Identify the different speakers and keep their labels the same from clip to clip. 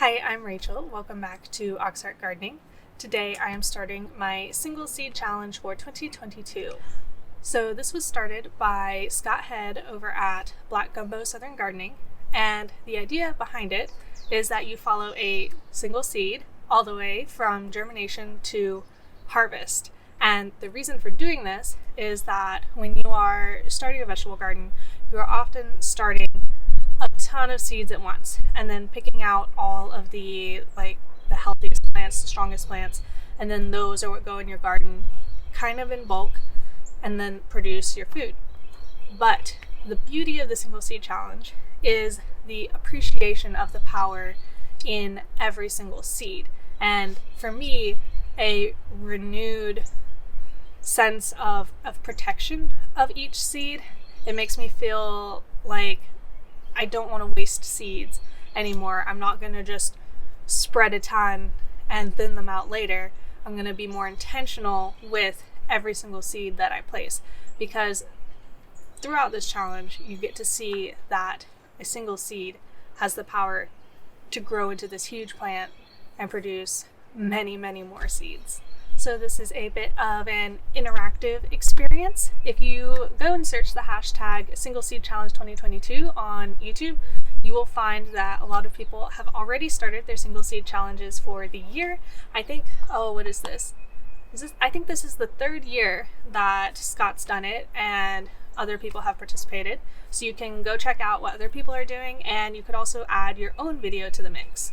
Speaker 1: Hi, I'm Rachel. Welcome back to Auxhart Gardening. Today I am starting my single seed challenge for 2022. So this was started by Scott Head over at Black Gumbo Southern Gardening, and the idea behind it is that you follow a single seed all the way from germination to harvest. And the reason for doing this is that when you are starting a vegetable garden, you are often starting a ton of seeds at once and then picking out all of the healthiest plants, the strongest plants, and then those are what go in your garden kind of in bulk and then produce your food. But the beauty of the single seed challenge is the appreciation of the power in every single seed. And for me, a renewed sense of protection of each seed. It makes me feel like I don't want to waste seeds anymore. I'm not going to just spread a ton and thin them out later. I'm going to be more intentional with every single seed that I place, because throughout this challenge you get to see that a single seed has the power to grow into this huge plant and produce many, many more seeds. So this is a bit of an interactive experience. If you go and search the hashtag Single Seed Challenge 2022 on YouTube, you will find that a lot of people have already started their single seed challenges for the year. I think, what is this? I think this is the third year that Scott's done it and other people have participated. So you can go check out what other people are doing, and you could also add your own video to the mix.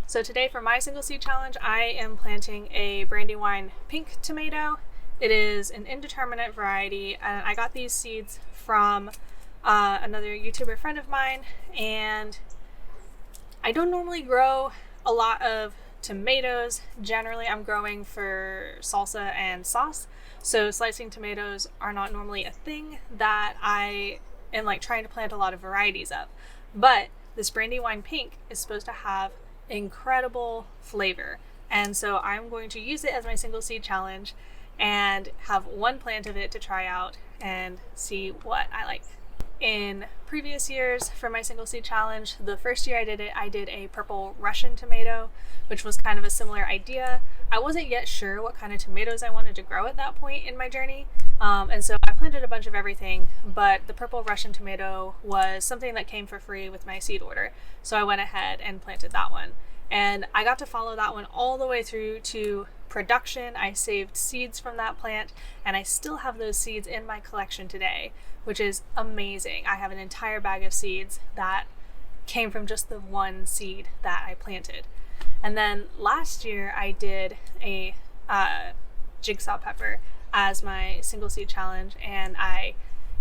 Speaker 1: So today for my single seed challenge, I am planting a Brandywine pink tomato. It is an indeterminate variety, and I got these seeds from another YouTuber friend of mine, and I don't normally grow a lot of tomatoes. Generally, I'm growing for salsa and sauce, so slicing tomatoes are not normally a thing that I am trying to plant a lot of varieties of. But this Brandywine pink is supposed to have incredible flavor, and so I'm going to use it as my single seed challenge and have one plant of it to try out and see what I like. In previous years for my single seed challenge, the first year I did it, I did a purple Russian tomato, which was kind of a similar idea. I wasn't yet sure what kind of tomatoes I wanted to grow at that point in my journey, and so I planted a bunch of everything, but the purple Russian tomato was something that came for free with my seed order, so I went ahead and planted that one. And I got to follow that one all the way through to production. I saved seeds from that plant, and I still have those seeds in my collection today, which is amazing. I have an entire bag of seeds that came from just the one seed that I planted. And then last year I did a Jigsaw Pepper as my single seed challenge, and I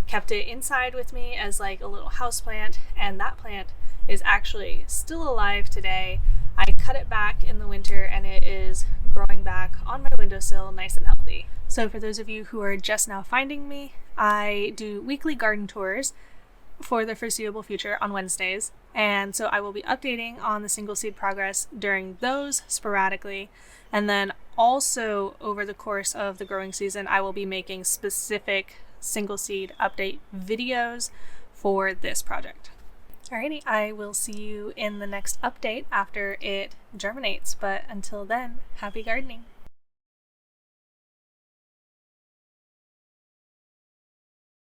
Speaker 1: kept it inside with me as a little house plant, and that plant is actually still alive today. I cut it back in the winter and it is growing back on my windowsill nice and healthy. So for those of you who are just now finding me, I do weekly garden tours for the foreseeable future on Wednesdays, and so I will be updating on the single seed progress during those sporadically, and then also over the course of the growing season I will be making specific single seed update videos for this project. Alrighty, I will see you in the next update after it germinates, but until then, happy gardening!